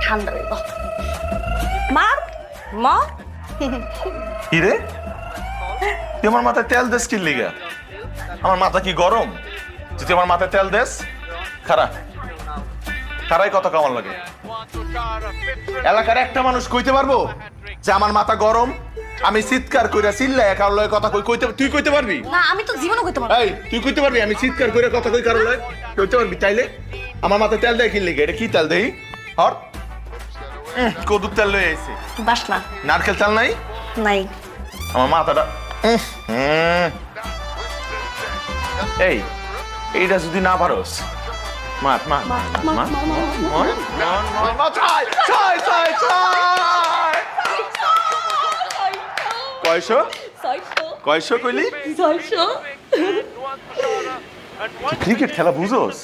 ঠান্ডা হইব মা মা কি রে তুই আমার মাথায় তেল দেস কি লিগা আমার মাথা কি গরম তুই আমার মাথায় তেল দেস খারা খারাই কত কামাল লাগে এলাকার একটা মানুষ কইতে পারবো যে আমার মাথা গরম আমি চিৎকার কইরা চিল্লাই কারোর লগে কথা কইতে তুই কইতে পারবি না আমি তো জীবনও কইতে পারবো এই তুই কইতে পারবি আমি চিৎকার কইরা কথা কই কারোর লগে কইতে পারবি চাইলে আমার মাথায় তেল দেয় কি লিগা এটা কি তেল দেই হর কদুর তেল লয়ে আইছে বাস না নারকেল তেল নাই নাই আমার মাথাটা এই এইটা যদি না পারোস মার মার কয়শো কয়শো কইলি ক্রিকেট খেলা বুঝোস